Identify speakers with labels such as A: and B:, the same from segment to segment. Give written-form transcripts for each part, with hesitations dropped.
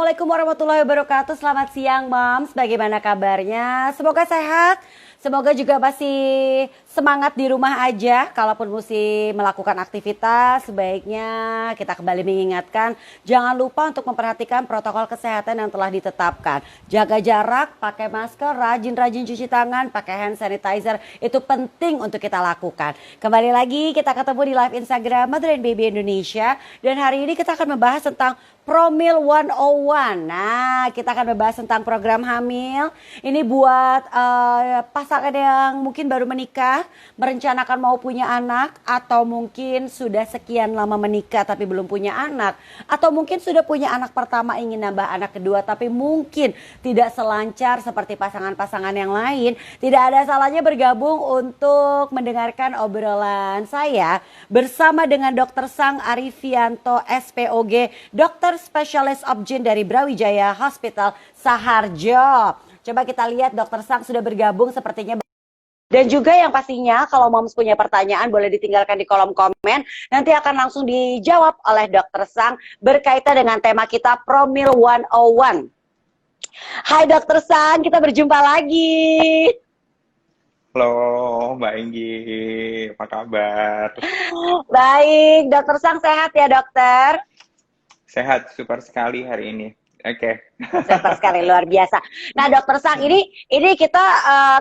A: Assalamualaikum warahmatullahi wabarakatuh. Selamat siang, Moms. Bagaimana kabarnya? Semoga sehat. Semoga juga masih semangat di rumah aja. Kalaupun mesti melakukan aktivitas, sebaiknya kita kembali mengingatkan, jangan lupa untuk memperhatikan protokol kesehatan yang telah ditetapkan. Jaga jarak, pakai masker, rajin-rajin cuci tangan, pakai hand sanitizer. Itu penting untuk kita lakukan. Kembali lagi kita ketemu di live Instagram Mother and Baby Indonesia. Dan hari ini kita akan membahas tentang Promil 101. Nah, kita akan membahas tentang program hamil. Ini buat pasangan yang mungkin baru menikah, merencanakan mau punya anak, atau mungkin sudah sekian lama menikah tapi belum punya anak, atau mungkin sudah punya anak pertama ingin nambah anak kedua tapi mungkin tidak selancar seperti pasangan-pasangan yang lain. Tidak ada salahnya bergabung untuk mendengarkan obrolan saya bersama dengan Dr. Sang Arifianto SPOG, dokter spesialis obgyn dari Brawijaya Hospital Saharjo. Coba kita lihat Dokter Sang sudah bergabung sepertinya. Dan juga yang pastinya kalau Moms punya pertanyaan boleh ditinggalkan di kolom komen. Nanti akan langsung dijawab oleh Dokter Sang berkaitan dengan tema kita Promil 101. Hai Dokter Sang, kita berjumpa lagi.
B: Halo Mbak Enggi, apa kabar?
A: Baik, Dokter Sang sehat ya dokter?
B: Sehat, super sekali hari ini. Oke.
A: Super sekali, luar biasa. Nah, Dokter Sang, ini kita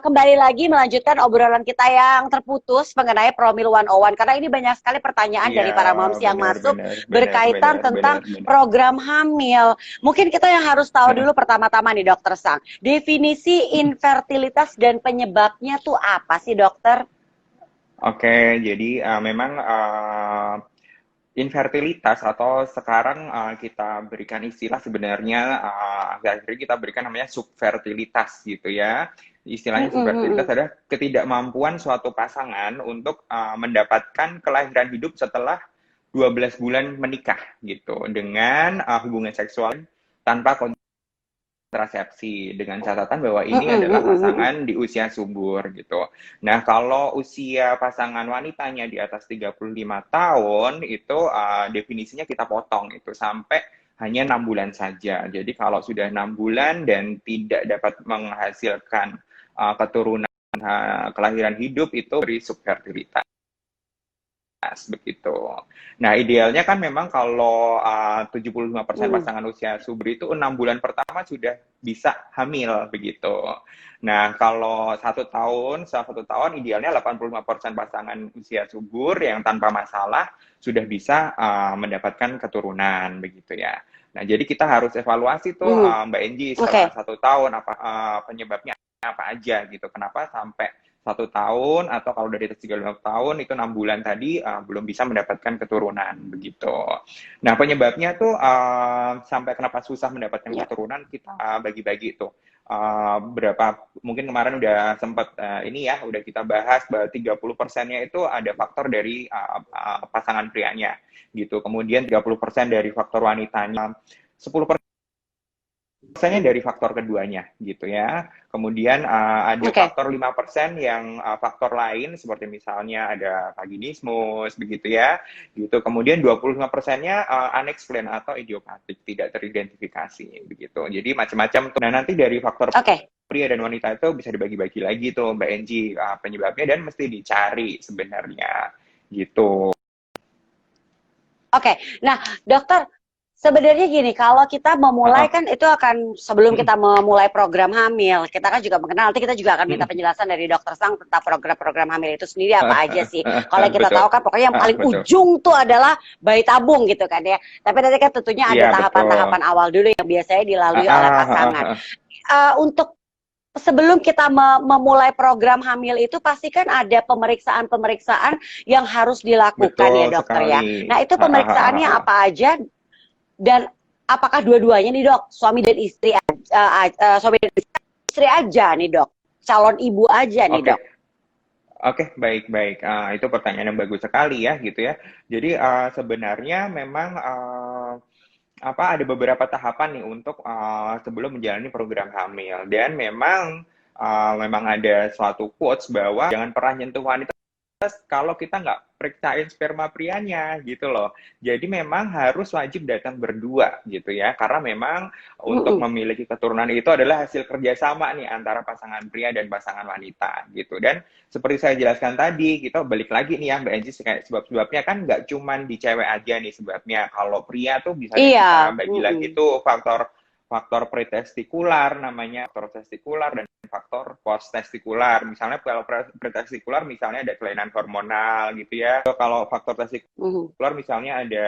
A: kembali lagi melanjutkan obrolan kita yang terputus mengenai Promil 101 karena ini banyak sekali pertanyaan dari para moms yang masuk berkaitan tentang program hamil. Mungkin kita yang harus tahu dulu pertama-tama nih, Dokter Sang, definisi infertilitas dan penyebabnya tuh apa sih, Dokter?
B: Oke, jadi memang infertilitas atau sekarang kita berikan istilah sebenarnya akhir-akhir kita berikan namanya subfertilitas gitu ya. Istilahnya subfertilitas adalah ketidakmampuan suatu pasangan untuk mendapatkan kelahiran hidup setelah 12 bulan menikah gitu dengan hubungan seksual tanpa kontrasepsi, dengan catatan bahwa ini adalah pasangan di usia subur gitu. Nah, kalau usia pasangan wanitanya di atas 35 tahun itu definisinya kita potong itu sampai hanya 6 bulan saja. Jadi kalau sudah 6 bulan dan tidak dapat menghasilkan keturunan kelahiran hidup itu beri subfertilitas begitu. Nah, idealnya kan memang kalau 75% pasangan usia subur itu 6 bulan pertama sudah bisa hamil begitu. Nah, kalau setelah 1 tahun idealnya 85% pasangan usia subur yang tanpa masalah sudah bisa mendapatkan keturunan begitu ya. Nah, jadi kita harus evaluasi tuh Mbak Enji setelah 1 tahun apa penyebabnya apa aja gitu. Kenapa sampai 1 tahun atau kalau dari 35 tahun itu 6 bulan tadi belum bisa mendapatkan keturunan begitu. Nah, penyebabnya tuh sampai kenapa susah mendapatkan keturunan kita bagi-bagi itu. Berapa mungkin kemarin udah sempat ini ya udah kita bahas bahwa 30%-nya itu ada faktor dari pasangan prianya gitu. Kemudian 30% dari faktor wanitanya, 10% dari faktor keduanya gitu ya. Kemudian ada faktor 5% yang faktor lain seperti misalnya ada vaginismus begitu ya. Gitu. Kemudian 25%-nya unexplained atau idiopatik, tidak teridentifikasi begitu. Jadi macam-macam tuh. Nah, nanti dari faktor pria dan wanita itu bisa dibagi-bagi lagi tuh Mbak Enji penyebabnya dan mesti dicari sebenarnya gitu.
A: Oke. Nah, dokter, sebenarnya gini, kalau kita memulai kan itu akan sebelum kita memulai program hamil, kita kan juga mengenal, nanti kita juga akan minta penjelasan dari Dokter Sang tentang program-program hamil itu sendiri apa aja sih. Kalau kita tahu kan pokoknya yang paling ujung tuh adalah bayi tabung gitu kan ya. Tapi nanti kan tentunya ada tahapan-tahapan awal dulu yang biasanya dilalui oleh pasangan. Untuk sebelum kita memulai program hamil itu pasti kan ada pemeriksaan-pemeriksaan yang harus dilakukan ya dokter ya. Nah itu pemeriksaannya apa aja? Dan apakah dua-duanya nih dok, suami dan istri aja nih dok, calon ibu aja nih dok?
B: Oke, baik-baik. Itu pertanyaan yang bagus sekali ya, gitu ya. Jadi sebenarnya memang ada beberapa tahapan nih untuk sebelum menjalani program hamil. Dan memang ada suatu quotes bahwa jangan pernah nyentuh wanita kalau kita nggak periksain sperma prianya gitu loh. Jadi memang harus wajib datang berdua gitu ya, karena memang untuk memiliki keturunan itu adalah hasil kerjasama nih antara pasangan pria dan pasangan wanita gitu. Dan seperti saya jelaskan tadi, kita balik lagi nih ya Mbak Angie, kayak sebab-sebabnya kan nggak cuman di cewek aja nih sebabnya. Kalau pria tuh bisa kita
A: Iya.
B: bagi lagi tuh faktor faktor pretestikular namanya, faktor testikular dan faktor post testikular. Misalnya kalau pretestikular misalnya ada kelainan hormonal gitu ya. Kalau faktor testikular misalnya ada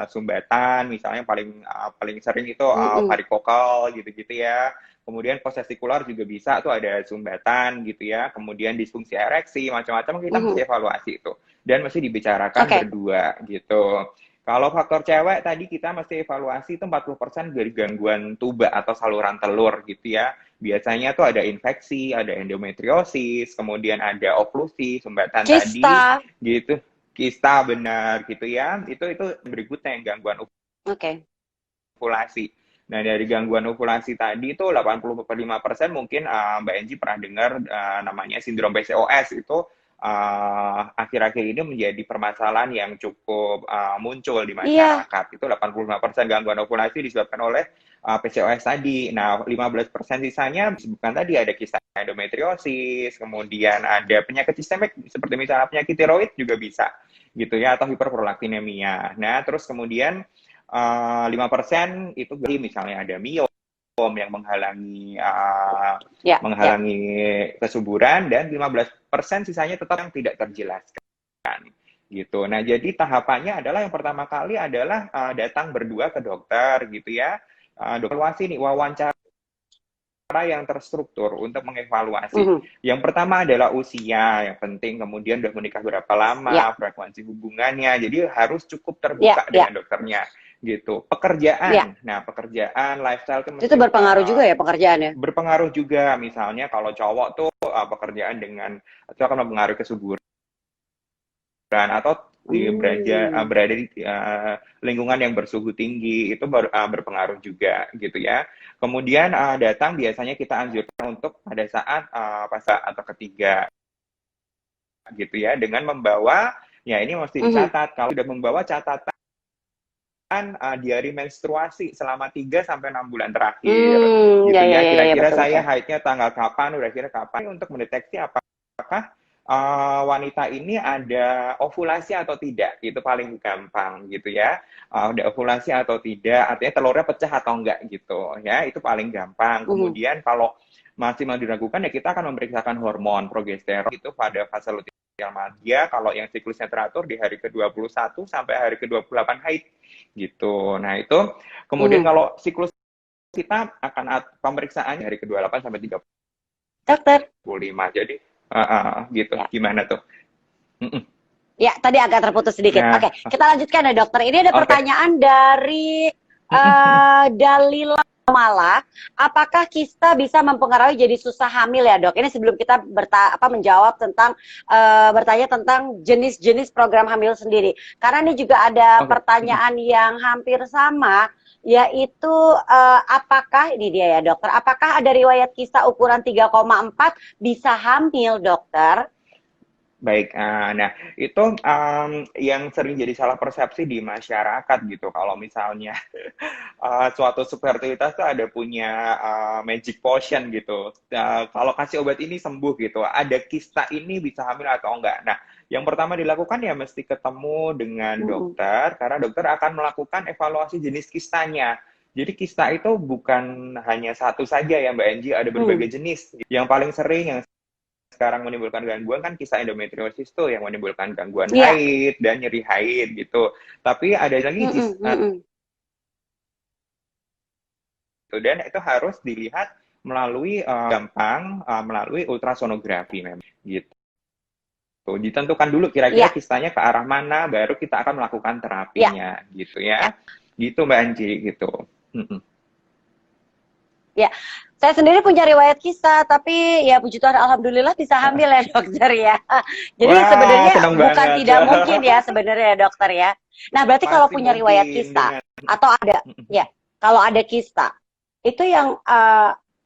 B: sumbatan, misalnya paling sering itu varikokal gitu-gitu ya. Kemudian post testikular juga bisa tuh ada sumbatan gitu ya. Kemudian disfungsi ereksi, macam-macam kita mesti evaluasi itu. Dan mesti dibicarakan berdua gitu. Kalau faktor cewek tadi kita mesti evaluasi itu 40% dari gangguan tuba atau saluran telur gitu ya. Biasanya tuh ada infeksi, ada endometriosis, kemudian ada oklusi, sumbatan tadi gitu. Kista benar gitu ya. Itu berikutnya yang gangguan ovulasi. Nah, dari gangguan ovulasi tadi itu 85% mungkin Mbak Enji pernah dengar namanya sindrom PCOS itu akhir-akhir ini menjadi permasalahan yang cukup muncul di masyarakat. Itu 85% gangguan ovulasi disebabkan oleh PCOS tadi. Nah, 15% sisanya disebabkan tadi ada kista endometriosis, kemudian ada penyakit sistemik seperti misalnya penyakit tiroid juga bisa gitu ya, atau hiperprolaktinemia. Nah, terus kemudian 5% itu misalnya ada miom yang menghalangi kesuburan, dan 15% sisanya tetap yang tidak terjelaskan gitu. Nah, jadi tahapannya adalah yang pertama kali adalah datang berdua ke dokter gitu ya. Evaluasi nih, wawancara yang terstruktur untuk mengevaluasi. Yang pertama adalah usia yang penting, kemudian udah menikah berapa lama, frekuensi hubungannya. Jadi harus cukup terbuka dengan dokternya gitu. Pekerjaan. Nah, pekerjaan, lifestyle
A: itu berpengaruh juga ya pekerjaannya?
B: Berpengaruh juga. Misalnya kalau cowok tuh pekerjaan itu akan mempengaruhi kesuburan atau berada di lingkungan yang bersuhu tinggi, itu berpengaruh juga gitu ya. Kemudian datang biasanya kita anjurkan untuk pada saat fase atau ketiga gitu ya, dengan membawa, ya ini mesti dicatat, kalau sudah membawa catatan diari menstruasi selama 3-6 bulan terakhir gitu ya. Kira-kira saya haidnya tanggal kapan, udah kira kapan, untuk mendeteksi apakah wanita ini ada ovulasi atau tidak. Itu paling gampang gitu ya. Ada ovulasi atau tidak, artinya telurnya pecah atau enggak gitu ya. Itu paling gampang. Kemudian kalau masih mau diragukan ya kita akan memeriksakan hormon progesteron itu pada fase luteal media kalau yang siklusnya teratur di hari ke-21 sampai hari ke-28 haid gitu. Nah, itu kemudian kalau siklus kita akan pemeriksaannya hari ke-28 sampai 35.
A: Dokter.
B: Jadi gitu. Gimana tuh?
A: Ya, tadi agak terputus sedikit. Oke, kita lanjutkan ya dokter. Ini ada pertanyaan dari Dalila Mala. Apakah kista bisa mempengaruhi jadi susah hamil ya dok? Ini sebelum kita menjawab tentang bertanya tentang jenis-jenis program hamil sendiri. Karena ini juga ada pertanyaan yang hampir sama, yaitu apakah, ini dia ya dokter, apakah ada riwayat kista ukuran 3,4 bisa hamil dokter?
B: Baik, nah itu yang sering jadi salah persepsi di masyarakat gitu. Kalau misalnya suatu subfertilitas tuh ada punya magic potion gitu. Kalau kasih obat ini sembuh gitu. Ada kista ini bisa hamil atau enggak. Nah, yang pertama dilakukan ya mesti ketemu dengan dokter, karena dokter akan melakukan evaluasi jenis kistanya. Jadi kista itu bukan hanya satu saja ya Mbak Angie, ada berbagai jenis. Yang paling sering yang sekarang menimbulkan gangguan kan kista endometriosis tuh yang menimbulkan gangguan haid dan nyeri haid gitu. Tapi ada lagi dan itu harus dilihat melalui melalui ultrasonografi memang gitu. Ditentukan dulu kira-kira kistanya ke arah mana, baru kita akan melakukan terapinya gitu ya. Gitu Mbak Angie gitu.
A: Ya, saya sendiri punya riwayat kista, tapi ya puji Tuhan alhamdulillah bisa hamil ya dokter ya. Jadi sebenarnya bukan tidak mungkin ya sebenarnya dokter ya. Nah, berarti kalau punya riwayat kista atau ada kalau ada kista, itu yang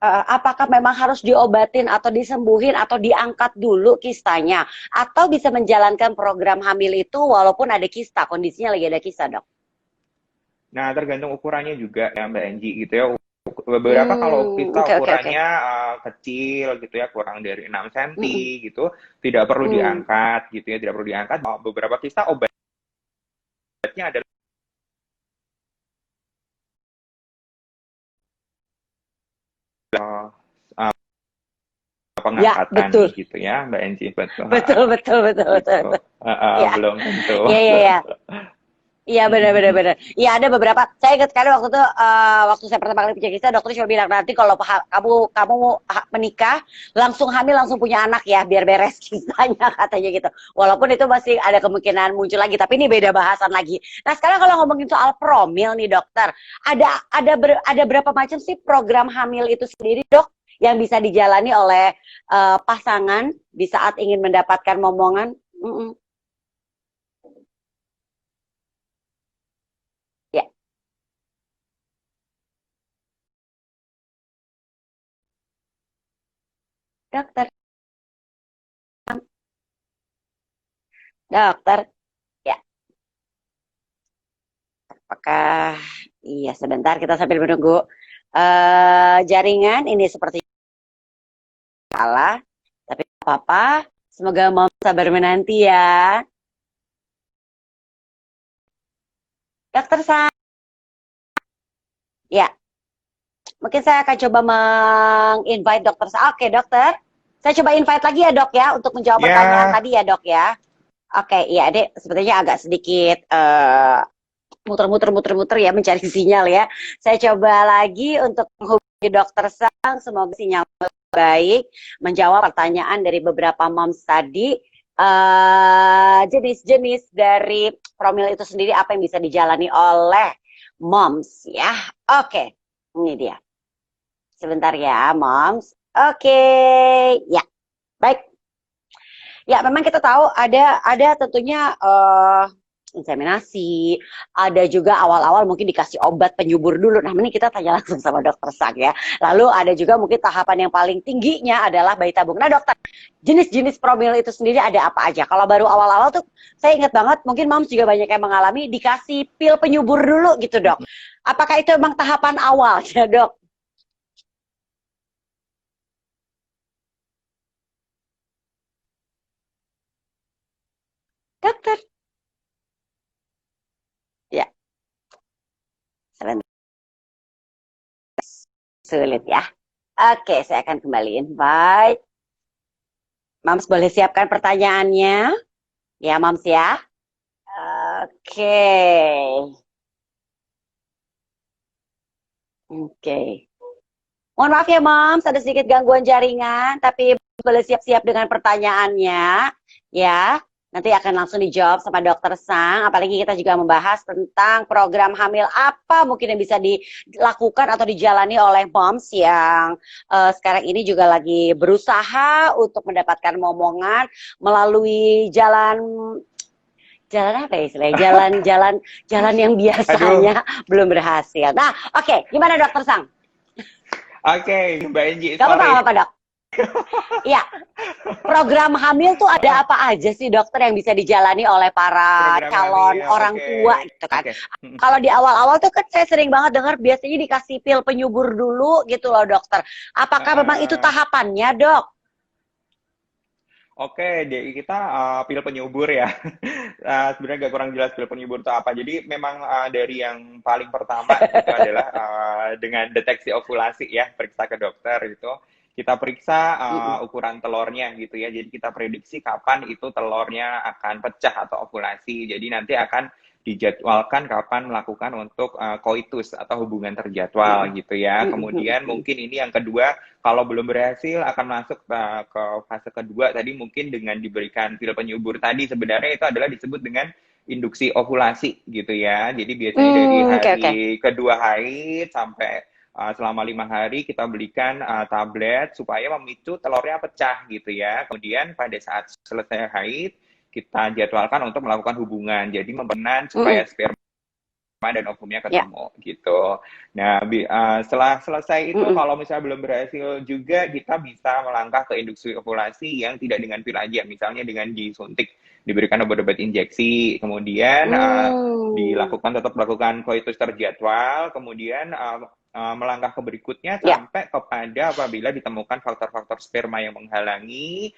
A: apakah memang harus diobatin atau disembuhin atau diangkat dulu kistanya, atau bisa menjalankan program hamil itu walaupun ada kista, kondisinya lagi ada kista, Dok?
B: Nah, tergantung ukurannya juga ya Mbak Enji gitu ya. Beberapa kalau kita
A: Oke, oke, oke.
B: ukurannya kecil gitu ya, kurang dari 6
A: Mm-mm.
B: cm gitu, tidak perlu
A: Mm.
B: diangkat gitu ya, tidak perlu diangkat. Beberapa kista obatnya adalah uh,
A: Ya,
B: pengangkatan
A: betul.
B: gitu ya Mbak Enji, betul.
A: Betul, betul, betul, betul,
B: Gitu.
A: betul. Ya,
B: Belum tentu.
A: ya, ya, ya. Iya, benar, benar, benar. Iya, ada beberapa. Saya ingat sekali waktu itu, waktu saya pertama kali punya kisah, dokter cuma bilang nanti kalau kamu menikah, langsung hamil, langsung punya anak ya, biar beres kisahnya katanya gitu. Walaupun itu masih ada kemungkinan muncul lagi, tapi ini beda bahasan lagi. Nah, sekarang kalau ngomongin soal promil nih dokter, ada berapa macam sih program hamil itu sendiri, Dok, yang bisa dijalani oleh pasangan di saat ingin mendapatkan momongan? Mm-mm. Ya, dokter, dokter. Ya, apakah iya sebentar kita sambil menunggu jaringan ini seperti kalah, tapi nggak apa-apa. Semoga mau sabar menanti ya. Dokter Sa, ya, mungkin saya akan coba meng-invite Dokter Sa. Oke, dokter. Saya coba invite lagi ya, Dok ya, untuk menjawab pertanyaan
B: Ya,
A: tadi ya, Dok ya. Oke, iya, Dek, sepertinya agak sedikit muter-muter ya mencari sinyal ya. Saya coba lagi untuk menghubungi Dokter Sang, semoga sinyal baik, menjawab pertanyaan dari beberapa moms tadi. Jenis-jenis dari promil itu sendiri apa yang bisa dijalani oleh moms ya. Oke, ini dia. Sebentar ya, moms. Oke, ya, baik. Ya, memang kita tahu ada tentunya inseminasi, ada juga awal-awal mungkin dikasih obat penyubur dulu. Nah, ini kita tanya langsung sama dokter Sak ya. Lalu ada juga mungkin tahapan yang paling tingginya adalah bayi tabung. Nah, dokter, jenis-jenis promil itu sendiri ada apa aja? Kalau baru awal-awal tuh saya ingat banget, mungkin moms juga banyak yang mengalami dikasih pil penyubur dulu gitu, Dok. Apakah itu emang tahapan awal ya, Dok? Dokter. Ya, sebentar. Sulit ya. Oke, saya akan kembali invite. Mams boleh siapkan pertanyaannya. Ya, Mams ya. Oke. Oke. Mohon maaf ya, Mams, ada sedikit gangguan jaringan, tapi boleh siap-siap dengan pertanyaannya. Ya, nanti akan langsung dijawab sama Dokter Sang. Apalagi kita juga membahas tentang program hamil apa mungkin yang bisa dilakukan atau dijalani oleh moms yang sekarang ini juga lagi berusaha untuk mendapatkan momongan melalui jalan apa ya istilahnya? Jalan yang
B: aduh.
A: biasanya belum berhasil. Nah, oke, gimana Dokter Sang?
B: Oke, Mbak Enji,
A: Gak apa-apa,
B: sorry.
A: gak apa-apa, Dok. Iya, program hamil tuh ada apa aja sih dokter yang bisa dijalani oleh para
B: Program
A: calon
B: hamil,
A: orang
B: oke.
A: tua gitu kan.
B: Oke.
A: Kalau di awal-awal tuh kan saya sering banget dengar biasanya dikasih pil penyubur dulu gitu loh dokter. Apakah memang itu
B: Heeh.
A: tahapannya dok?
B: Oke, jadi kita pil penyubur ya. Sebenarnya agak kurang jelas pil penyubur itu apa. Jadi memang dari yang paling pertama gitu adalah dengan deteksi ovulasi ya, periksa ke dokter gitu. Kita periksa
A: Mm-mm.
B: ukuran telurnya gitu ya. Jadi kita prediksi kapan itu telurnya akan pecah atau ovulasi. Jadi nanti akan dijadwalkan kapan melakukan untuk koitus atau hubungan terjadwal
A: Mm-mm.
B: gitu ya. Kemudian
A: Mm-mm.
B: mungkin ini yang kedua, kalau belum berhasil akan masuk ke fase kedua tadi mungkin dengan diberikan pil penyubur tadi sebenarnya itu adalah disebut dengan induksi ovulasi gitu ya. Jadi biasanya dari
A: Oke
B: hari
A: oke.
B: kedua haid sampai selama 5 hari kita belikan tablet supaya memicu telurnya pecah gitu ya. Kemudian pada saat selesai haid kita jadwalkan untuk melakukan hubungan. Jadi membenan supaya
A: Mm-mm.
B: sperma dan ovumnya
A: Ya.
B: ketemu gitu. Nah, setelah selesai itu
A: Mm-mm.
B: kalau misalnya belum berhasil juga kita bisa melangkah ke induksi ovulasi yang tidak dengan pil aja, misalnya dengan disuntik, diberikan obat-obat injeksi, kemudian
A: Hmm.
B: tetap lakukan koitus terjadwal, kemudian melangkah ke berikutnya
A: Ya.
B: sampai kepada apabila ditemukan faktor-faktor sperma yang menghalangi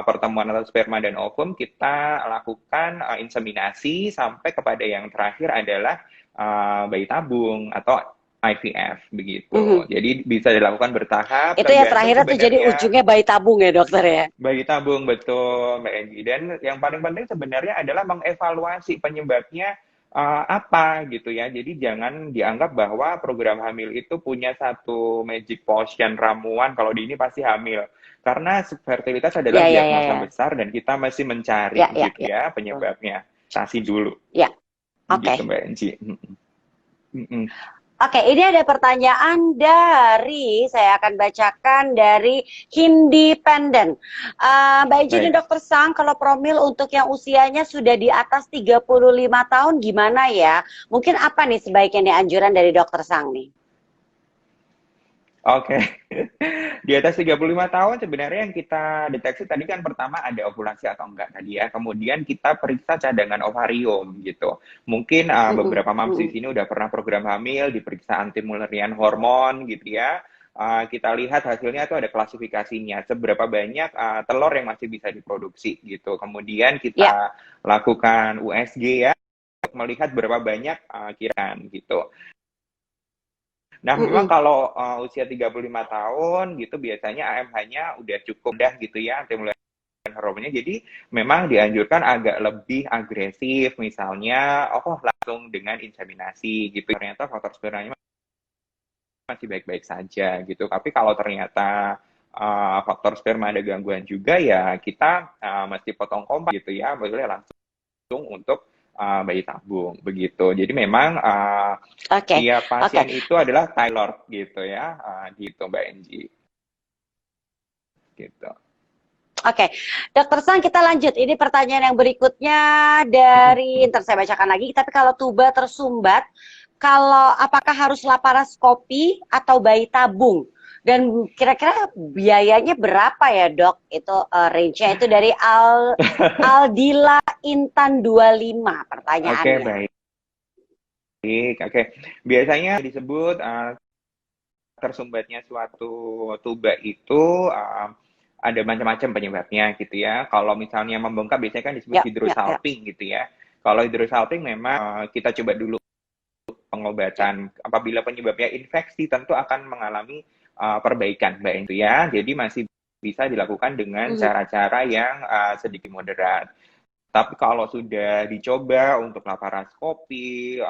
B: pertemuan antara sperma dan ovum, kita lakukan inseminasi sampai kepada yang terakhir adalah bayi tabung atau IVF begitu.
A: Mhm.
B: Jadi bisa dilakukan bertahap,
A: Itu ya
B: tergantung
A: terakhirnya tuh jadi
B: sebenarnya
A: ujungnya bayi tabung ya dokter ya.
B: bayi tabung betul Mbak Enji. Dan yang paling penting sebenarnya adalah mengevaluasi penyebabnya apa gitu ya. Jadi jangan dianggap bahwa program hamil itu punya satu magic potion ramuan kalau di ini pasti hamil. Karena fertilitas adalah
A: Ya ya ya
B: diagnosa
A: ya.
B: besar dan kita masih mencari
A: Ya ya
B: gitu
A: ya.
B: ya
A: Betul.
B: penyebabnya. Kasih dulu
A: Ya.
B: gitu
A: Oke.
B: Mbak Enji.
A: Oke, ini ada pertanyaan dari, saya akan bacakan dari Independen. Mbak Ijin dan
B: Baik.
A: Dokter Sang, kalau promil untuk yang usianya sudah di atas 35 tahun gimana ya? Mungkin apa nih sebaiknya nih anjuran dari Dokter Sang nih?
B: Oke. Di atas 35 tahun sebenarnya yang kita deteksi tadi kan pertama ada ovulasi atau enggak tadi ya. Kemudian kita periksa cadangan ovarium gitu. Mungkin
A: Mm-mm,
B: beberapa mams di
A: mm-mm.
B: sini udah pernah program hamil, diperiksa anti Mullerian hormon gitu ya. Kita lihat hasilnya itu ada klasifikasinya. Seberapa banyak telur yang masih bisa diproduksi gitu. Kemudian
A: Ya.
B: kita lakukan USG ya untuk melihat berapa banyak kiraan gitu. Nah, memang
A: Mm-mm.
B: kalau usia 35 tahun gitu biasanya AMH-nya udah cukup dah gitu ya anti hormonnya. Jadi memang dianjurkan agak lebih agresif misalnya langsung dengan inseminasi gitu. Ternyata faktor spermanya masih baik-baik saja gitu. Tapi kalau ternyata faktor sperma ada gangguan juga ya kita mesti potong kompak gitu ya, boleh langsung untuk bayi tabung begitu. Jadi memang
A: Oke,
B: tiap
A: oke,
B: pasien itu adalah tailored gitu ya, gitu Mbak Enji, gitu.
A: oke. Dokter Sang, kita lanjut. Ini pertanyaan yang berikutnya dari, ntar saya bacakan lagi. Tapi kalau tuba tersumbat, kalau apakah harus laparoskopi atau bayi tabung? Dan kira-kira biayanya berapa ya dok? Itu range-nya itu dari Aldila Intan 25
B: Oke,
A: pertanyaannya.
B: baik. Oke. Biasanya disebut tersumbatnya suatu tuba itu ada macam-macam penyebabnya gitu ya. Kalau misalnya membengkak biasanya kan disebut
A: Ya, ya, ya.
B: hydrosalping gitu ya. Kalau hydrosalping memang kita coba dulu
A: Ya.
B: pengobatan. Apabila penyebabnya infeksi tentu akan mengalami perbaikan Mbak itu ya. Jadi masih bisa dilakukan dengan
A: Mhm.
B: cara-cara yang sedikit moderat. Tapi kalau sudah dicoba untuk laparoskopi,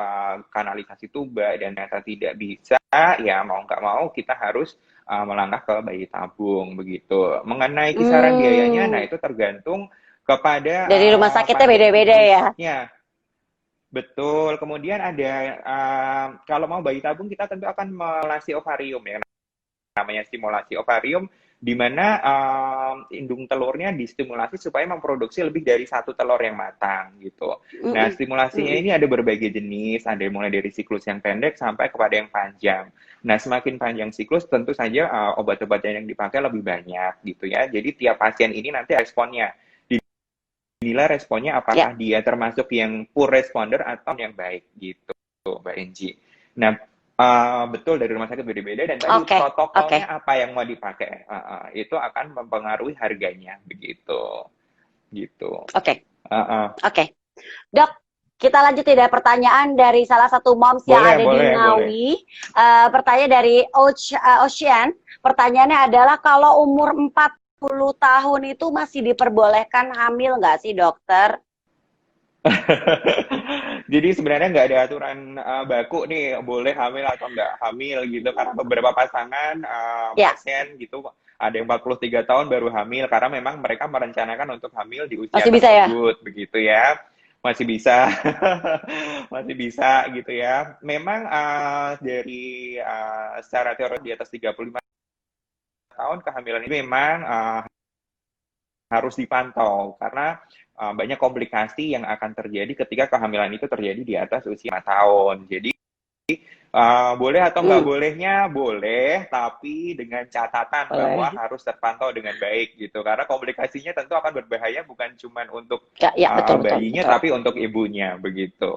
B: kanalisasi tuba dan ternyata tidak bisa, ya mau nggak mau kita harus melangkah ke bayi tabung begitu. Mengenai kisaran biayanya, nah
A: Hmm.
B: itu tergantung kepada
A: Dari rumah sakitnya
B: pasien
A: beda-beda ya.
B: khususnya. Betul. Kemudian ada kalau mau bayi tabung kita tentu akan melasi ovarium ya, namanya stimulasi ovarium, di mana indung telurnya distimulasi supaya memproduksi lebih dari satu telur yang matang gitu. Nah,
A: Mm-mm.
B: stimulasinya
A: Mm-mm.
B: ini ada berbagai jenis, ada yang mulai dari siklus yang pendek sampai kepada yang panjang. Nah, semakin panjang siklus tentu saja obat-obatan yang dipakai lebih banyak gitu ya. Jadi tiap pasien ini nanti responnya dinilai responnya
A: Ya.
B: apakah dia termasuk yang poor responder atau yang baik gitu, Mbak Enji. Nah, betul dari rumah sakit beda-beda dan tadi
A: Oke, oke,
B: protokolnya apa yang mau dipakai, itu akan mempengaruhi harganya begitu, gitu.
A: oke,
B: Uh,
A: oke. Dok, kita lanjut tidak pertanyaan dari salah satu moms yang
B: boleh,
A: ada di
B: boleh, boleh.
A: Ngawi. Pertanyaan dari Ocean. Pertanyaannya adalah kalau umur 40 tahun itu masih diperbolehkan hamil nggak sih dokter?
B: Jadi sebenarnya nggak ada aturan baku nih boleh hamil atau nggak hamil gitu karena beberapa pasangan
A: Ya,
B: pasien gitu ada yang 43 tahun baru hamil karena memang mereka merencanakan untuk hamil di usia
A: masih bisa ya?
B: tersebut begitu ya. Masih bisa. Masih bisa gitu ya. Memang dari secara teori di atas 35 tahun kehamilan ini memang harus dipantau karena banyak komplikasi yang akan terjadi ketika kehamilan itu terjadi di atas usia 5 tahun. Jadi boleh atau nggak
A: Hmm,
B: bolehnya boleh, tapi dengan catatan bahwa
A: boleh.
B: harus terpantau dengan baik gitu. Karena komplikasinya tentu akan berbahaya bukan cuma untuk
A: Ya, ya betul betul
B: bayinya,
A: betul.
B: tapi untuk ibunya begitu.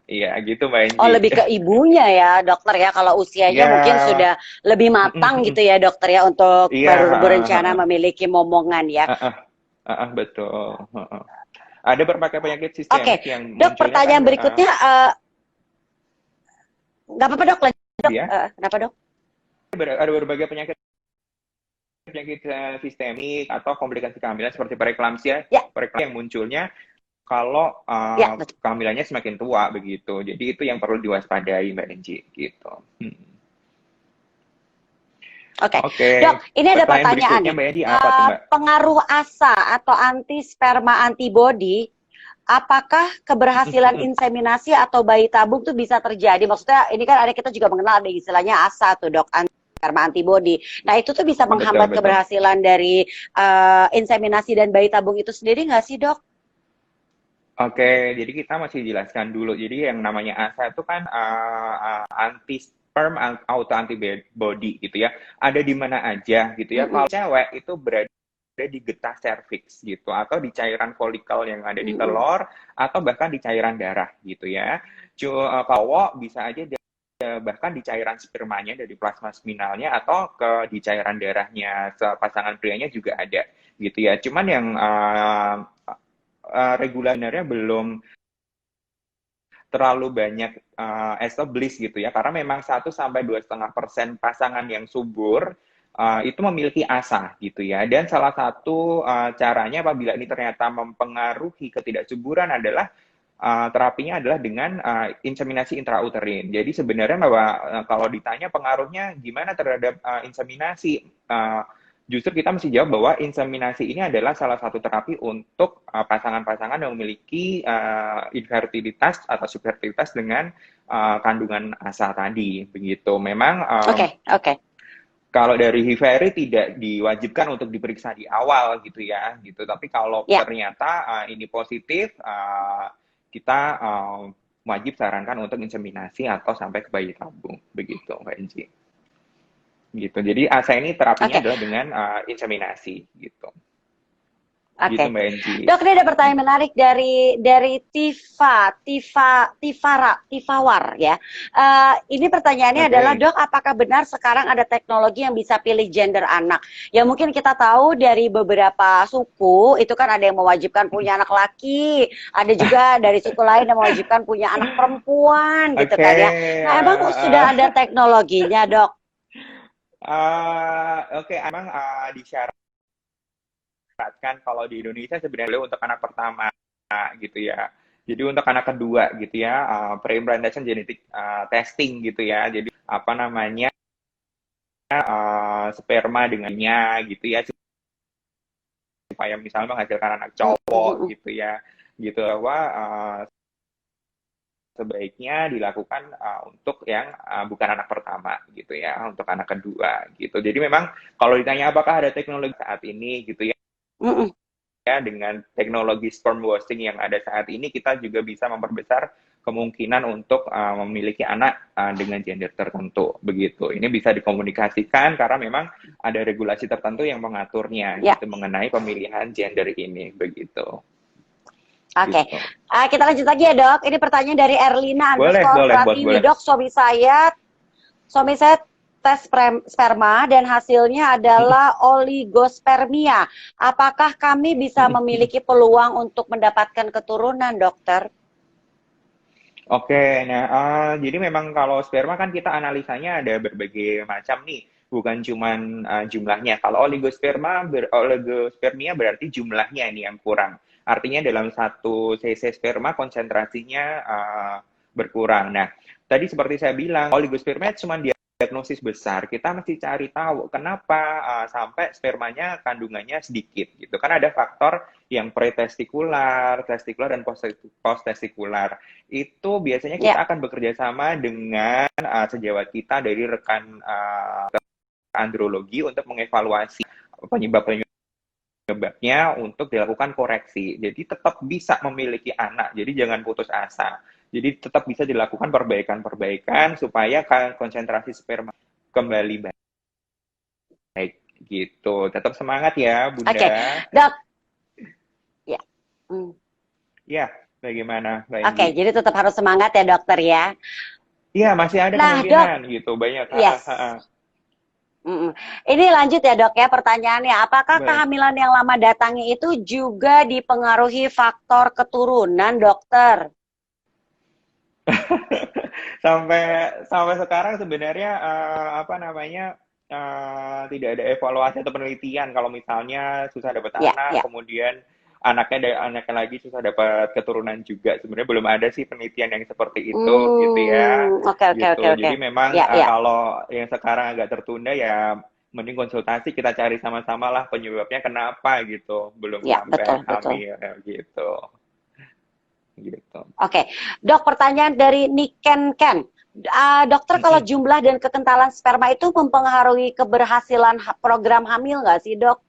B: Iya gitu Mbak
A: Oh,
B: Enji.
A: lebih ke ibunya ya, dokter ya. Kalau usianya
B: Iya,
A: mungkin sudah lebih matang gitu ya, dokter ya, untuk
B: iya,
A: berencana memiliki momongan ya.
B: betul. Ada berbagai penyakit
A: Oke,
B: sistemik yang
A: dok,
B: munculnya kan,
A: pertanyaan berikutnya, nggak apa-apa dok, lanjut dok.
B: dia
A: Kenapa dok?
B: ada berbagai penyakit penyakit sistemik atau komplikasi kehamilan seperti preeklamsia,
A: Ya,
B: yang munculnya kalau
A: ya betul.
B: kehamilannya semakin tua begitu. Jadi itu yang perlu diwaspadai Mbak Enji gitu.
A: Oke,
B: Oke,
A: dok, ini ada
B: pertanyaan
A: pertanyaan
B: berikutnya
A: nih.
B: Mbak Enji apa tuh Mbak?
A: Pengaruh ASA atau anti sperma antibody, apakah keberhasilan inseminasi atau bayi tabung itu bisa terjadi? Maksudnya ini kan ada, kita juga mengenal ada istilahnya ASA tuh dok, sperma antibody. Nah itu tuh bisa
B: Betul
A: menghambat
B: betul.
A: keberhasilan dari inseminasi dan bayi tabung itu sendiri nggak sih dok?
B: Oke, jadi kita masih jelaskan dulu. Jadi yang namanya ASA itu kan anti sperm auto antibody gitu ya. Ada di mana aja gitu ya. Kalau
A: Mm-mm,
B: cewek itu berada di getah serviks gitu atau di cairan folikel yang ada di
A: mm-mm,
B: telur atau bahkan di cairan darah gitu ya. Cowok bisa aja bahkan di cairan spermanya dari plasma seminalnya atau di cairan darahnya pasangan prianya juga ada gitu ya. Cuman yang regulasinya belum terlalu banyak established gitu ya karena memang 1 sampai 2,5% pasangan yang subur itu memiliki asa gitu ya dan salah satu caranya apabila ini ternyata mempengaruhi ketidaksuburan adalah terapinya adalah dengan inseminasi intrauterin. Jadi sebenarnya bahwa kalau ditanya pengaruhnya gimana terhadap inseminasi, justru kita mesti jawab bahwa inseminasi ini adalah salah satu terapi untuk pasangan-pasangan yang memiliki infertilitas atau subfertilitas dengan kandungan ASA tadi. Begitu. Memang
A: oke, oke.
B: kalau dari Hiveri tidak diwajibkan untuk diperiksa di awal gitu ya, gitu. Tapi kalau
A: Ya,
B: ternyata ini positif, kita wajib sarankan untuk inseminasi atau sampai ke bayi tabung, begitu, Mbak Enci. Gitu. Jadi ASA ini terapinya
A: oke.
B: adalah dengan inseminasi, gitu. Gitu,
A: Oke,
B: Mbak Enci.
A: dok, ini ada pertanyaan menarik dari Tifawar ya. Ini pertanyaannya adalah
B: Oke.
A: dok, apakah benar sekarang ada teknologi yang bisa pilih gender anak? Ya mungkin kita tahu dari beberapa suku itu kan ada yang mewajibkan punya anak laki, ada juga dari suku lain yang mewajibkan punya anak perempuan gitu
B: Oke.
A: kan ya. Nah emang sudah ada teknologinya dok?
B: Oke, emang disyaratkan kalau di Indonesia sebenarnya untuk anak pertama gitu ya. Jadi untuk anak kedua gitu ya, pre-implantation genetic testing gitu ya. Jadi apa namanya sperma dengannya gitu ya supaya misalnya menghasilkan anak cowok gitu ya. Gitu bahwa sebaiknya dilakukan untuk yang bukan anak pertama gitu ya, untuk anak kedua gitu. Jadi memang kalau ditanya apakah ada teknologi saat ini gitu ya,
A: Mm-mm.
B: dengan teknologi sperm washing yang ada saat ini kita juga bisa memperbesar kemungkinan untuk memiliki anak dengan gender tertentu begitu. Ini bisa dikomunikasikan karena memang ada regulasi tertentu yang mengaturnya
A: Ya.
B: gitu mengenai pemilihan gender ini begitu.
A: Oke,
B: Gitu.
A: kita lanjut lagi ya dok. Ini pertanyaan dari Erlina
B: Boleh,
A: underscore
B: boleh, bos,
A: Pratiwi
B: boleh.
A: dok. Suami saya tes sperma dan hasilnya adalah oligospermia. Apakah kami bisa memiliki peluang untuk mendapatkan keturunan, dokter?
B: Oke, nah jadi memang kalau sperma kan kita analisanya ada berbagai macam nih, bukan cuman jumlahnya. Kalau oligospermia berarti jumlahnya ini yang kurang. Artinya dalam satu cc sperma konsentrasinya berkurang. Nah, tadi seperti saya bilang, oligospermia cuma diagnosis besar. Kita mesti cari tahu kenapa sampai spermanya kandungannya sedikit gitu. Kan ada faktor yang pretestikular, testikular dan posttestikular itu biasanya
A: Ya,
B: kita akan bekerja sama dengan sejawat kita dari rekan andrologi untuk mengevaluasi penyebab penyebabnya untuk dilakukan koreksi. Jadi tetap bisa memiliki anak, jadi jangan putus asa. Jadi tetap bisa dilakukan perbaikan-perbaikan supaya konsentrasi sperma kembali baik gitu. Tetap semangat ya,
A: Oke,
B: Bunda.
A: Dok. Ya. Hmm.
B: Ya, bagaimana, Mbak
A: Oke,
B: Enggi?
A: jadi tetap harus semangat ya dokter ya.
B: Iya, masih ada
A: Nah, Dok.
B: kemungkinan gitu, banyak.
A: Yes. Ini lanjut ya dok ya pertanyaannya. Apakah
B: Baik.
A: kehamilan yang lama datangi itu juga dipengaruhi faktor keturunan dokter?
B: sampai sampai sekarang sebenarnya apa namanya tidak ada evaluasi atau penelitian kalau misalnya susah dapat
A: Ya,
B: anak,
A: ya.
B: kemudian anaknya lagi susah dapat keturunan juga. Sebenarnya belum ada sih penelitian yang seperti itu gitu ya.
A: Oke, oke, oke,
B: Gitu.
A: oke.
B: Jadi memang
A: Ya, ya,
B: kalau yang sekarang agak tertunda ya mending konsultasi kita cari sama-sama lah penyebabnya kenapa gitu. Belum
A: ya,
B: sampai
A: betul, betul.
B: hamil gitu. Gitu.
A: Oke, dok, pertanyaan dari Niken Ken. Dokter, kalau jumlah dan kekentalan sperma itu mempengaruhi keberhasilan program hamil nggak sih, dok?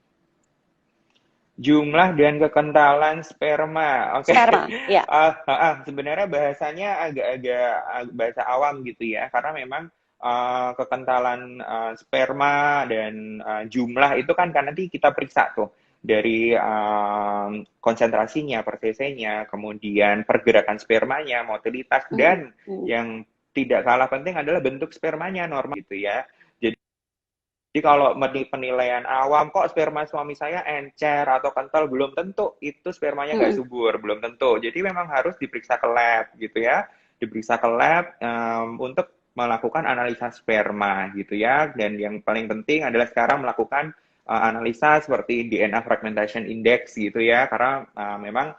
B: Jumlah dan kekentalan sperma. Oke.
A: Sperma, ya.
B: Sebenarnya bahasanya agak-agak bahasa awam gitu ya, karena memang kekentalan sperma dan jumlah itu kan karena nanti kita periksa tuh dari konsentrasinya, per cc-nya, kemudian pergerakan spermanya, motilitas, dan yang tidak kalah penting adalah bentuk spermanya normal gitu ya. Jadi kalau penilaian awam, kok sperma suami saya encer atau kental, belum tentu itu spermanya nggak subur, belum tentu. Jadi memang harus diperiksa ke lab gitu ya, diperiksa ke lab untuk melakukan analisa sperma gitu ya. Dan yang paling penting adalah sekarang melakukan analisa seperti DNA fragmentation index gitu ya, karena memang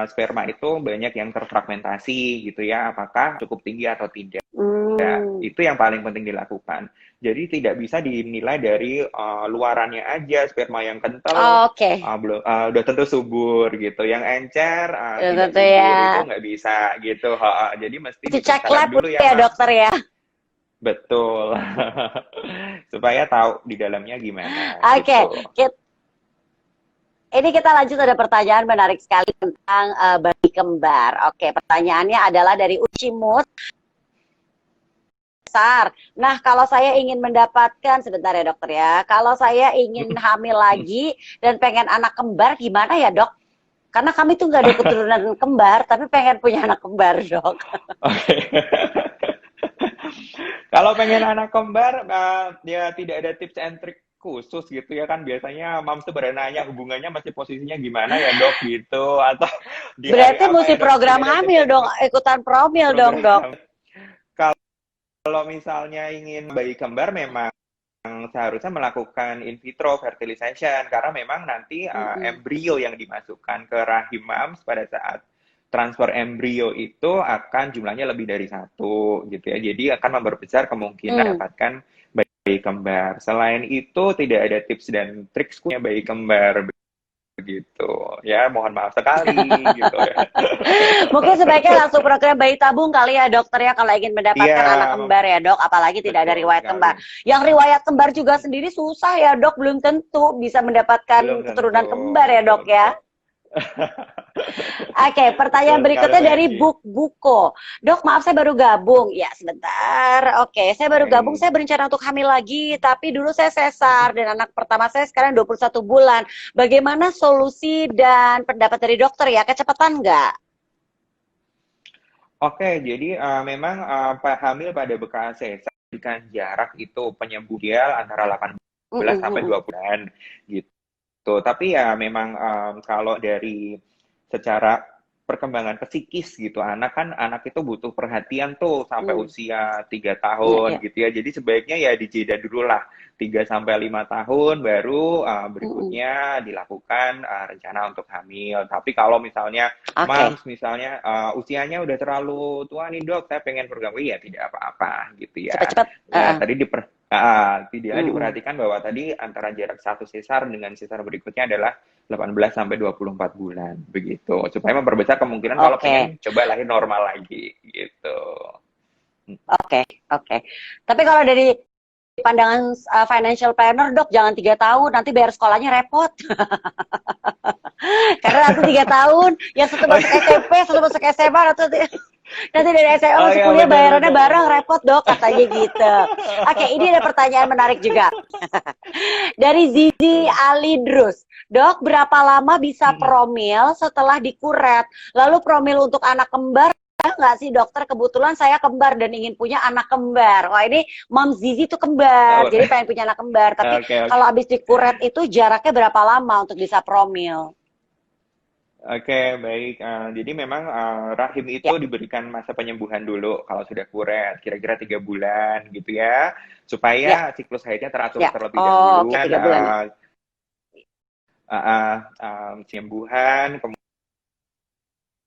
B: sperma itu banyak yang terfragmentasi gitu ya, apakah cukup tinggi atau tidak. Ya, itu yang paling penting dilakukan. Jadi tidak bisa dinilai dari luarannya aja, sperma yang kental
A: Oke,
B: belum udah tentu subur gitu. Yang encer tidak
A: tentu
B: subur itu
A: ya.
B: nggak bisa gitu. Jadi mesti
A: Itu cek
B: diperiksa lab
A: lab
B: dulu ya,
A: ya,
B: Mams.
A: dokter ya.
B: Betul. Supaya tahu di dalamnya gimana
A: Oke,
B: gitu.
A: ini kita lanjut, ada pertanyaan menarik sekali tentang bayi kembar. Oke, pertanyaannya adalah dari Ucimut. Nah, kalau saya ingin mendapatkan, sebentar ya dokter ya, kalau saya ingin hamil lagi dan pengen anak kembar, gimana ya dok? Karena kami tuh nggak ada keturunan kembar, tapi pengen punya anak kembar dok.
B: Oke. Kalau pengen anak kembar, ya tidak ada tips and trick khusus gitu ya kan, biasanya mams tuh berenanya hubungannya masih posisinya gimana ya dok gitu, atau di hari
A: Berarti
B: apa
A: mesti
B: ya dok,
A: program
B: tidak ada tips
A: hamil
B: and
A: dong,
B: trick
A: ikutan promil dong dok.
B: program. Kalau misalnya ingin bayi kembar memang seharusnya melakukan in vitro fertilization, karena memang nanti embrio yang dimasukkan ke rahim mams pada saat transfer embrio itu akan jumlahnya lebih dari satu gitu ya. Jadi akan memperbesar kemungkinan dapatkan bayi kembar. Selain itu tidak ada tips dan triksnya bayi kembar begitu. Ya, mohon maaf sekali gitu ya.
A: Mungkin sebaiknya langsung program bayi tabung kali ya dokter ya, kalau ingin mendapatkan
B: Iya,
A: anak kembar ya dok, apalagi tidak ada
B: betul
A: riwayat
B: sekali.
A: kembar. Yang riwayat kembar juga sendiri susah ya dok, belum tentu bisa
B: Belum
A: mendapatkan
B: tentu,
A: keturunan kembar ya
B: betul
A: dok ya.
B: betul.
A: Oke, pertanyaan
B: Betul sekali
A: berikutnya
B: Mbak
A: dari
B: Enggi.
A: Buko. Dok, maaf saya baru gabung. Ya, sebentar. Oke, saya baru gabung. Saya
B: Baik.
A: berencana untuk hamil lagi, tapi dulu saya sesar dan anak pertama saya sekarang 21 bulan. Bagaimana solusi dan pendapat dari dokter ya? Kecepatan nggak?
B: Oke, jadi memang hamil pada bekas sesar dengan jarak itu penyembuh ideal antara 18 sampai 2 bulan gitu. Tapi ya memang kalau dari secara perkembangan psikis gitu, anak itu butuh perhatian tuh sampai usia 3 tahun
A: Ya, ya.
B: gitu ya. Jadi sebaiknya ya dijeda dulu lah 3 sampai 5 tahun baru berikutnya dilakukan rencana untuk hamil. Tapi kalau misalnya
A: Oke.
B: Mams misalnya usianya udah terlalu tua nih dok, saya pengen program ya tidak apa-apa gitu ya.
A: Cepat-cepat.
B: Ya tadi tidak diperhatikan bahwa tadi antara jarak satu sesar dengan sesar berikutnya adalah 18 sampai 24 bulan begitu. Supaya memperbesar kemungkinan kalau
A: Oke.
B: pengen coba lahir normal lagi gitu.
A: Oke. Oke. Tapi kalau dari pandangan financial planner, dok, jangan 3 tahun, nanti bayar sekolahnya repot. Karena nanti 3 tahun, yang satu masuk SMP, satu masuk SMA, nanti dari SMA
B: Oh
A: masuk
B: ya,
A: kuliah
B: benar
A: bayarannya
B: benar
A: bareng,
B: benar.
A: repot dok, katanya gitu. Oke, ini ada pertanyaan menarik juga. Dari Zizi Alidrus. Dok, berapa lama bisa promil setelah dikuret? Lalu promil untuk anak kembar nggak sih dokter? Kebetulan saya kembar dan ingin punya anak kembar. Wah, ini Mom Zizi tuh kembar,
B: Oh,
A: jadi pengen punya anak kembar. Tapi
B: oke oke.
A: kalau habis dikuret itu jaraknya berapa lama untuk bisa promil?
B: Oke, baik. Jadi memang rahim itu
A: Ya,
B: diberikan masa penyembuhan dulu kalau sudah kuret, kira-kira 3 bulan gitu ya,
A: ya,
B: supaya siklus haidnya teratur
A: ya.
B: terlebih
A: Oh,
B: dahulu.
A: oke,
B: Dan
A: 3 bulan ya.
B: penyembuhan,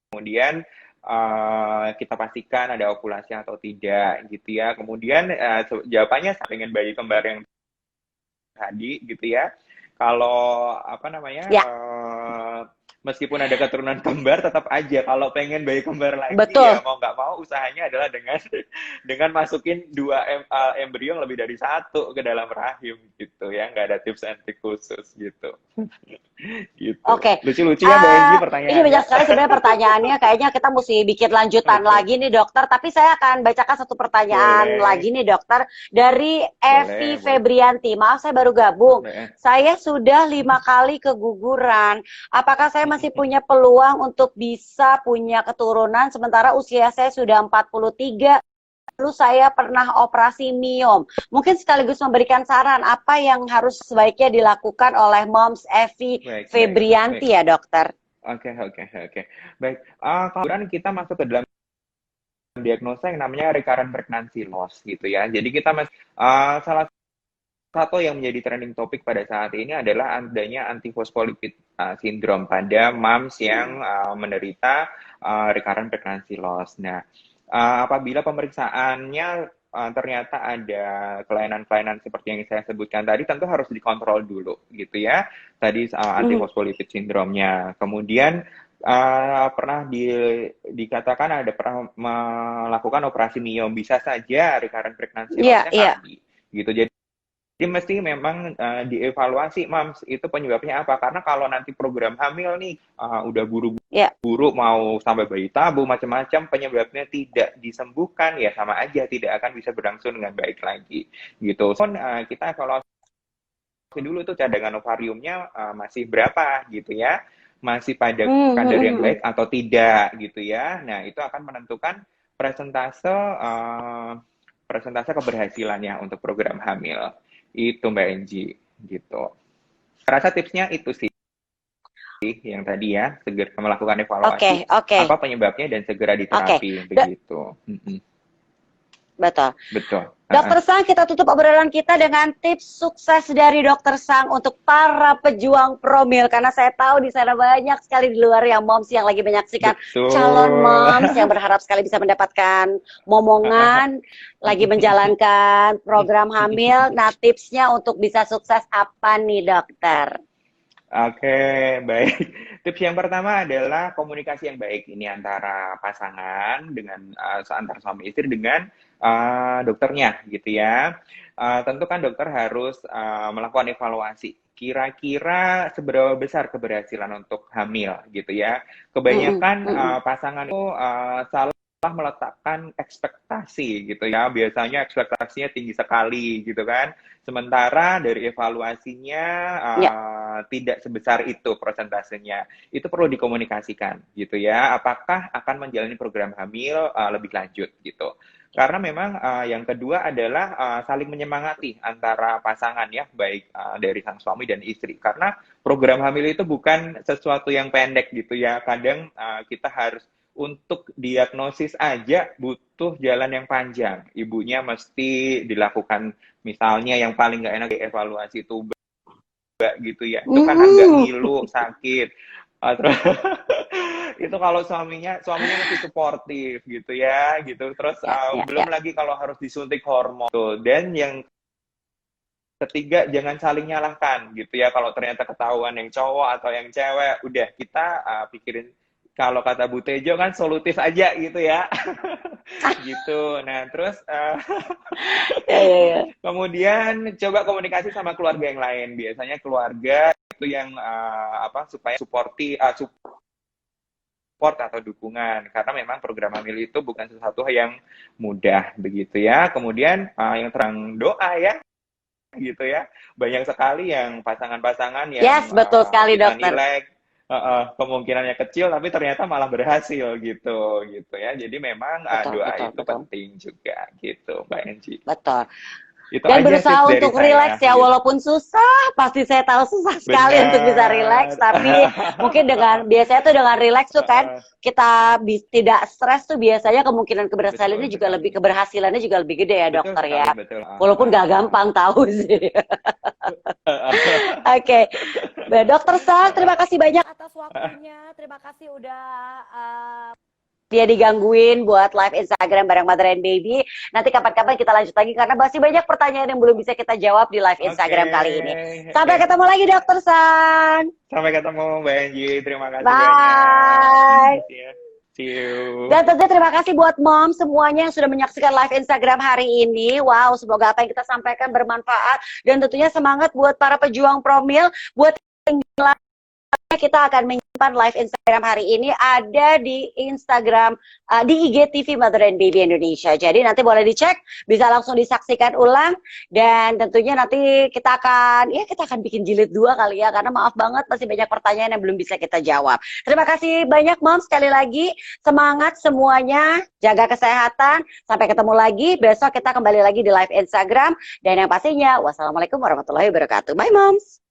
B: kemudian kita pastikan ada ovulasi atau tidak gitu ya. Kemudian jawabannya dengan bayi kembar yang tadi gitu ya. Kalau apa namanya,
A: Ya,
B: meskipun ada keturunan kembar, tetap aja kalau pengen bayi kembar lagi
A: betul.
B: ya mau nggak mau usahanya adalah dengan dengan masukin dua embrio yang lebih dari satu ke dalam rahim gitu ya. Nggak ada tips and trick khusus gitu. Gitu.
A: Oke,
B: Lucu-lucu ya Mbak Enji
A: ini
B: pertanyaannya.
A: banyak sekali sebenarnya pertanyaannya. Kayaknya kita mesti bikin lanjutan
B: Oke,
A: lagi nih dokter. Tapi saya akan bacakan satu pertanyaan
B: boleh,
A: lagi nih dokter dari Evi
B: boleh, boleh.
A: Febrianti. Maaf saya baru gabung.
B: Boleh.
A: Saya sudah 5 kali keguguran. Apakah saya masih punya peluang untuk bisa punya keturunan sementara usia saya sudah 43? Lalu saya pernah operasi miom. Mungkin sekaligus memberikan saran apa yang harus sebaiknya dilakukan oleh Moms Evi
B: Baik, baik, baik.
A: Febrianti ya dokter.
B: Oke, oke, oke. Baik, kemudian kita masuk ke dalam diagnosa yang namanya recurrent pregnancy loss gitu ya. Jadi kita salah satu yang menjadi trending topik pada saat ini adalah adanya antiphospholipid syndrome pada moms yang menderita recurrent pregnancy loss. Nah, apabila pemeriksaannya ternyata ada kelainan-kelainan seperti yang saya sebutkan tadi, tentu harus dikontrol dulu gitu ya. Tadi antiphospholipid syndrome-nya. Kemudian pernah dikatakan ada pernah melakukan operasi miom, bisa saja recurrent pregnancy
A: Iya,
B: loss-nya
A: iya.
B: tadi gitu. Jadi mesti memang dievaluasi, Mams, itu penyebabnya apa? Karena kalau nanti program hamil nih udah
A: Ya,
B: buru-buru mau sampai bayi tabung macam-macam, penyebabnya tidak disembuhkan ya sama aja tidak akan bisa berlangsung dengan baik lagi gitu. So, kita evaluasi dulu tuh cadangan ovariumnya masih berapa gitu ya, masih pada kadar yang baik atau tidak gitu ya. Nah itu akan menentukan presentase presentase keberhasilannya untuk program hamil. Itu Mbak Enji gitu. Rasa tipsnya itu sih yang tadi ya, segera melakukan
A: oke,
B: evaluasi
A: oke,
B: apa penyebabnya dan segera
A: oke.
B: diterapi begitu.
A: Betul.
B: Betul.
A: Dokter Sang, kita tutup obrolan kita dengan tips sukses dari Dokter Sang untuk para pejuang promil. Karena saya tahu di sana banyak sekali di luar yang moms yang lagi menyaksikan calon
B: Betul.
A: moms yang berharap sekali bisa mendapatkan momongan, lagi menjalankan program hamil. Nah, tipsnya untuk bisa sukses apa nih dokter?
B: Oke, baik. Tips yang pertama adalah komunikasi yang baik ini antara pasangan dengan antar suami istri dengan dokternya gitu ya. Tentu kan dokter harus melakukan evaluasi. Kira-kira seberapa besar keberhasilan untuk hamil gitu ya. Kebanyakan pasangan itu salah meletakkan ekspektasi gitu ya. Biasanya ekspektasinya tinggi sekali gitu kan. Sementara dari evaluasinya
A: Ya.
B: tidak sebesar itu persentasenya. Itu perlu dikomunikasikan gitu ya. Apakah akan menjalani program hamil lebih lanjut gitu. Karena memang yang kedua adalah saling menyemangati antara pasangan ya, baik dari sang suami dan istri. Karena program hamil itu bukan sesuatu yang pendek gitu ya. Kadang kita harus untuk diagnosis aja butuh jalan yang panjang. Ibunya mesti dilakukan misalnya yang paling nggak enak dievaluasi itu gitu ya. Itu kan agak ngilu, sakit. Terus itu kalau suaminya mesti suportif gitu ya, gitu. Terus
A: Ya, ya, ya.
B: belum lagi kalau harus disuntik hormon. Tuh. Dan yang ketiga jangan saling nyalahkan gitu ya. Kalau ternyata ketahuan yang cowok atau yang cewek, udah kita pikirin kalau kata Bu Tejo kan solutif aja gitu ya. gitu. Nah, terus
A: Ya, ya, ya.
B: kemudian coba komunikasi sama keluarga yang lain. Biasanya keluarga itu yang apa supaya support atau dukungan karena memang program hamil itu bukan sesuatu yang mudah begitu ya. Kemudian yang terang doa ya gitu ya. Banyak sekali yang pasangan-pasangan yang
A: Yes, betul sekali
B: kita
A: dokter.
B: nilai kemungkinannya kecil tapi ternyata malah berhasil gitu ya. Jadi memang
A: Betul,
B: doa
A: betul,
B: itu
A: betul.
B: penting juga gitu Mbak Enci.
A: Betul.
B: Itu
A: Dan
B: aja
A: berusaha
B: tips dari
A: untuk
B: saya
A: rileks ya,
B: gitu.
A: walaupun susah, pasti saya tahu susah sekali untuk bisa rileks,
B: Benar.
A: tapi mungkin dengan biasanya tuh dengan rileks tuh kan kita tidak stres tuh biasanya kemungkinan
B: Betul
A: keberhasilannya juga lebih
B: sekali.
A: keberhasilannya juga lebih gede ya
B: Betul
A: dokter ya.
B: sekali, betul.
A: Walaupun gak gampang tahu sih. Oke, Dokter Sang, terima kasih banyak atas waktunya. Terima kasih udah dia digangguin buat live Instagram bareng Mother and Baby. Nanti kapan-kapan kita lanjut lagi karena masih banyak pertanyaan yang belum bisa kita jawab di live
B: Oke.
A: Instagram kali ini. Sampai ketemu lagi Dokter San.
B: Sampai ketemu Mbak Angie. Terima kasih banyak.
A: Bye.
B: See you.
A: Dan tentunya terima kasih buat mom semuanya yang sudah menyaksikan live Instagram hari ini. Wow, semoga apa yang kita sampaikan bermanfaat. Dan tentunya semangat buat para pejuang promil. Buat kita akan menyimpan live Instagram hari ini ada di Instagram di IGTV Mother and Baby Indonesia. Jadi nanti boleh dicek, bisa langsung disaksikan ulang dan tentunya nanti kita akan bikin jilid 2 kali ya karena maaf banget masih banyak pertanyaan yang belum bisa kita jawab. Terima kasih banyak Mom sekali lagi. Semangat semuanya, jaga kesehatan. Sampai ketemu lagi. Besok kita kembali lagi di live Instagram dan yang pastinya wassalamualaikum warahmatullahi wabarakatuh. Bye Moms.